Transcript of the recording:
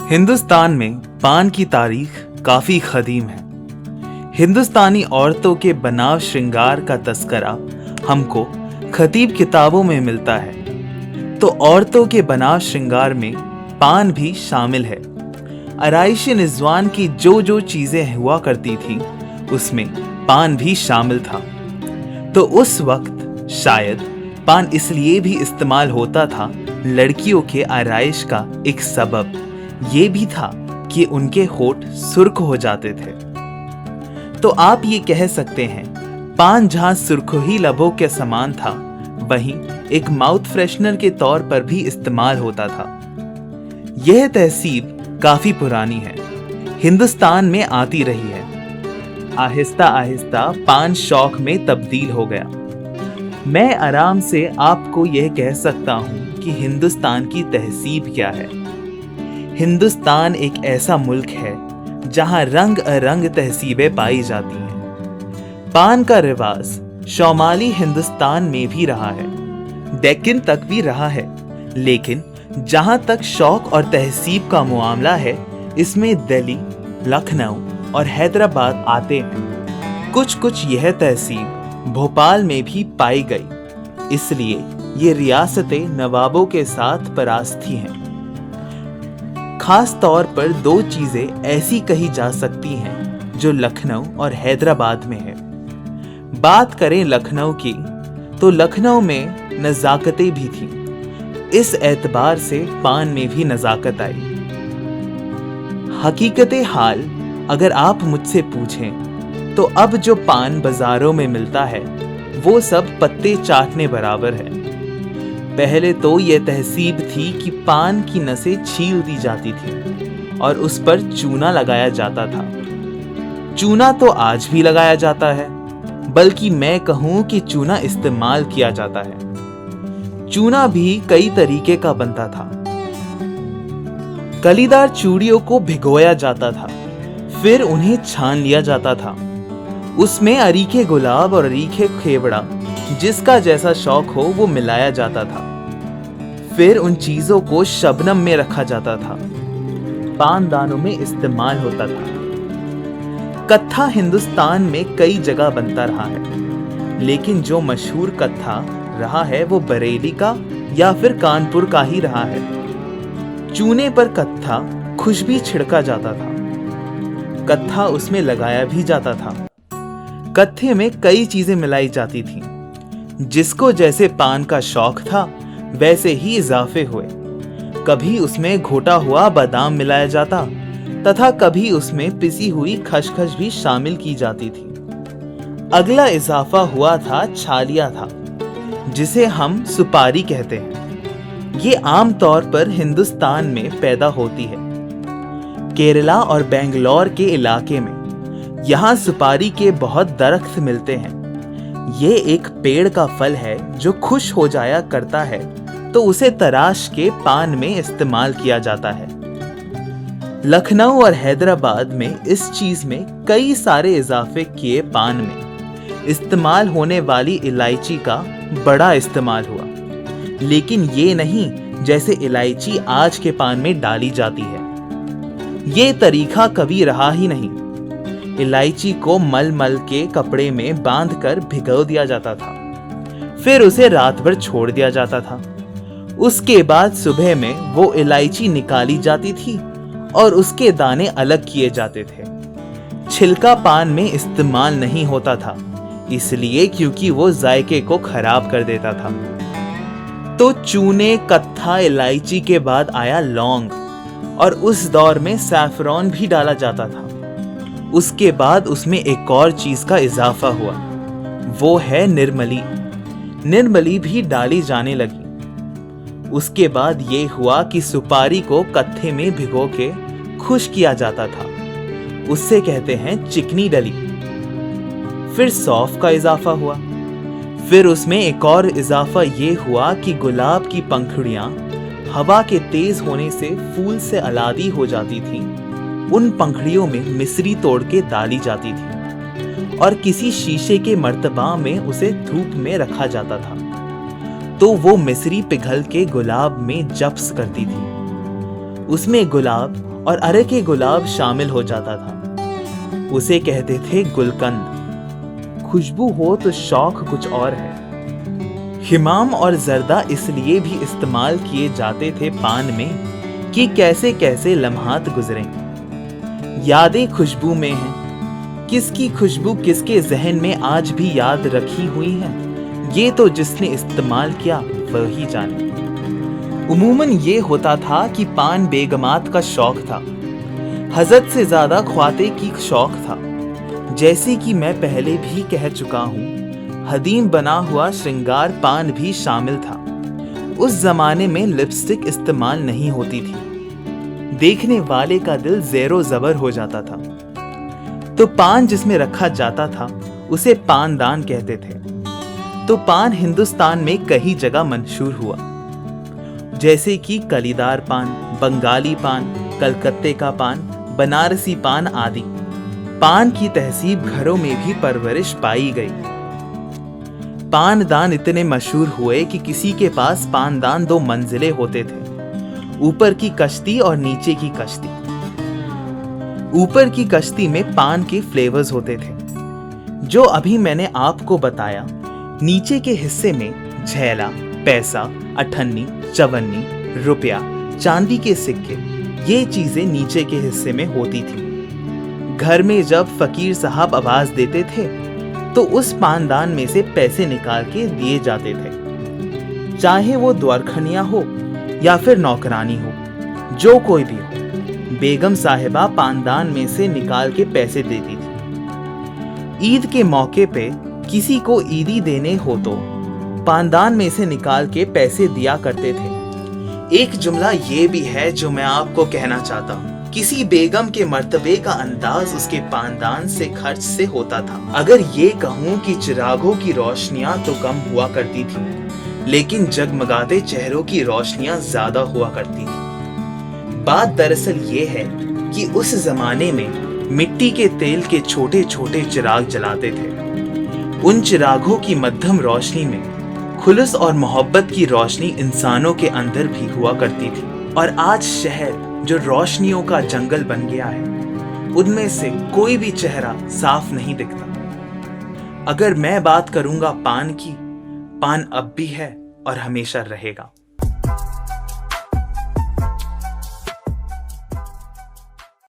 हिंदुस्तान में पान की तारीख काफी कदीम है। हिंदुस्तानी औरतों के बनाव श्रृंगार का तस्करा हमको खतीब किताबों में मिलता है, तो औरतों के बनाव श्रृंगार में पान भी शामिल है। आराइशी निज़वान की जो जो चीजें हुआ करती थी उसमें पान भी शामिल था। तो उस वक्त शायद पान इसलिए भी इस्तेमाल होता था, लड़कियों के आराइश का एक सबब ये भी था कि उनके होठ सुर्ख हो जाते थे। तो आप ये कह सकते हैं पान जहां सुर्खी लबों के समान था, वहीं एक माउथ फ्रेशनर के तौर पर भी इस्तेमाल होता था। यह तहसीब काफी पुरानी है, हिंदुस्तान में आती रही है। आहिस्ता आहिस्ता पान शौक में तब्दील हो गया। मैं आराम से आपको यह कह सकता हूं कि हिंदुस्तान की तहसीब क्या है। हिंदुस्तान एक ऐसा मुल्क है जहां रंग अरंग तहसीबें पाई जाती हैं। पान का रिवाज शौमाली हिंदुस्तान में भी रहा है, डेक्कन तक भी रहा है, लेकिन जहां तक शौक और तहसीब का मामला है, इसमें दिल्ली, लखनऊ और हैदराबाद आते हैं। कुछ यह तहसीब भोपाल में भी पाई गई, इसलिए ये रियासतें नवाबों के साथ परास्ती हैं। खास तौर पर दो चीजें ऐसी कही जा सकती हैं जो लखनऊ और हैदराबाद में है। बात करें लखनऊ की, तो लखनऊ में नज़ाकतें भी थीं। इस एतबार से पान में भी नज़ाकत आई। हकीकते हाल अगर आप मुझसे पूछें तो अब जो पान बाजारों में मिलता है वो सब पत्ते चाटने बराबर है। पहले तो यह तहसीब थी कि पान की नसें छील दी जाती थी और उस पर चूना लगाया जाता था। चूना तो आज भी लगाया जाता है, बल्कि मैं कहूं कि चूना इस्तेमाल किया जाता है। चूना भी कई तरीके का बनता था। कलीदार चूड़ियों को भिगोया जाता था, फिर उन्हें छान लिया जाता था। उसमें अरीखे गुलाब और अरीखे खेवड़ा, जिसका जैसा शौक हो वो मिलाया जाता था। फिर उन चीजों को शबनम में रखा जाता था, पानदानों में इस्तेमाल होता था। कत्था हिंदुस्तान में कई जगह बनता रहा है, लेकिन जो मशहूर कत्था रहा है वो बरेली का या फिर कानपुर का ही रहा है। चूने पर कत्था खुशबू छिड़का जाता था, कत्था उसमें लगाया भी जाता था। कत्थे में कई चीजें मिलाई जाती थीं। जिसको जैसे पान का शौक था वैसे ही इजाफे हुए। कभी उसमें घोटा हुआ बादाम मिलाया जाता तथा कभी उसमें पिसी हुई खसखस भी शामिल की जाती थी। अगला इजाफा हुआ था छालिया था, जिसे हम सुपारी कहते हैं। ये आम तौर पर हिंदुस्तान में पैदा होती है, केरला और बेंगलोर के इलाके में। यहाँ सुपारी के बहुत दरख्त मिलते हैं। ये एक पेड़ का फल है जो खुश हो जाया करता है, तो उसे तराश के पान में इस्तेमाल किया जाता है। लखनऊ और हैदराबाद में इस चीज में कई सारे इजाफे किए। पान में इस्तेमाल होने वाली इलायची का बड़ा इस्तेमाल हुआ, लेकिन ये नहीं जैसे इलायची आज के पान में डाली जाती है। ये तरीका कभी रहा ही नहीं। इलायची को मल के कपड़े में बांधकर भिगो दिया जाता था, फिर उसे रात भर छोड़ दिया जाता था। उसके बाद सुबह में वो इलायची निकाली जाती थी और उसके दाने अलग किए जाते थे। छिलका पान में इस्तेमाल नहीं होता था, इसलिए क्योंकि वो जायके को खराब कर देता था। तो चूने, कत्था, इलायची के बाद आया लौंग, और उस दौर में सैफरॉन भी डाला जाता था। उसके बाद उसमें एक और चीज का इजाफा हुआ, वो है निर्मली। निर्मली भी डाली जाने लगी। उसके बाद ये हुआ कि सुपारी को कत्थे में भिगो के खुश किया जाता था, उससे कहते हैं चिकनी डली। फिर सौंफ का इजाफा हुआ। फिर उसमें एक और इजाफा ये हुआ कि गुलाब की पंखुड़ियां हवा के तेज होने से फूल से अलादी हो जाती थीं। उन पंखुड़ियों में मिश्री तोड़ के डाली जाती थी और किसी शीशे के मर्तबा में उसे धूप में रखा जाता था, तो वो मिश्री पिघल के गुलाब में जब्स करती थी। उसमें गुलाब और अरके गुलाब शामिल हो जाता था। उसे कहते थे गुलकंद। खुशबू हो तो शौक कुछ और है। हिमाम और जर्दा इसलिए भी इस्तेमाल किए जाते थे पान में कि कैसे कैसे लम्हात गुजरे। यादें खुशबू में हैं। किसकी खुशबू किसके जहन में आज भी याद रखी हुई है, ये तो जिसने इस्तेमाल किया वही जाने। उमूमन ये होता था कि पान बेगमात का शौक था, हजरत से ज्यादा ख्वाते की शौक था। जैसे कि मैं पहले भी कह चुका हूँ, हदीम बना हुआ श्रृंगार पान भी शामिल था। उस जमाने में लिपस्टिक इस्तेमाल नहीं होती थी। देखने वाले का दिल ज़ेरो ज़बर हो जाता था। तो पान जिसमें रखा जाता था उसे पानदान कहते थे। तो पान हिंदुस्तान में कई जगह मशहूर हुआ, जैसे कि कलीदार पान, बंगाली पान, कलकत्ते का पान, बनारसी पान आदि। पान की तहसीब घरों में भी परवरिश पाई गई। पानदान इतने मशहूर हुए कि किसी के पास पानदान 2 मंजिले होते थे, ऊपर की कश्ती और नीचे की कश्ती। ऊपर की कश्ती में पान के फ्लेवर्स होते थे, जो अभी मैंने आपको बताया। नीचे के हिस्से में झैला, पैसा, अठन्नी, चवन्नी, रुपया, चांदी के सिक्के, ये चीजें नीचे के हिस्से में होती थी। घर में जब फकीर साहब आवाज देते थे तो उस पानदान में से पैसे निकाल के दिए जाते थे, चाहे वो द्वारखनिया हो या फिर नौकरानी हो, जो कोई भी हो। बेगम साहिबा पानदान में से निकाल के पैसे देती थी। ईद के मौके पे किसी को ईदी देने हो तो पानदान में से निकाल के पैसे दिया करते थे। एक जुमला ये भी है जो मैं आपको कहना चाहता हूँ, किसी बेगम के मर्तबे का अंदाज उसके पानदान से खर्च से होता था। अगर ये कहूँ कि चिरागों की रोशनियां तो कम हुआ करती थी, लेकिन जगमगाते चेहरों की रोशनियां ज्यादा हुआ करती थी। बात दरअसल ये है कि उस जमाने में मिट्टी के तेल के छोटे छोटे चिराग जलाते थे। उन चिरागों की मध्यम रोशनी में खुलूस और मोहब्बत की रोशनी इंसानों के अंदर भी हुआ करती थी। और आज शहर जो रोशनियों का जंगल बन गया है, उनमें से कोई भी चेहरा साफ नहीं दिखता। अगर मैं बात करूंगा पान की, पान अब भी है और हमेशा रहेगा।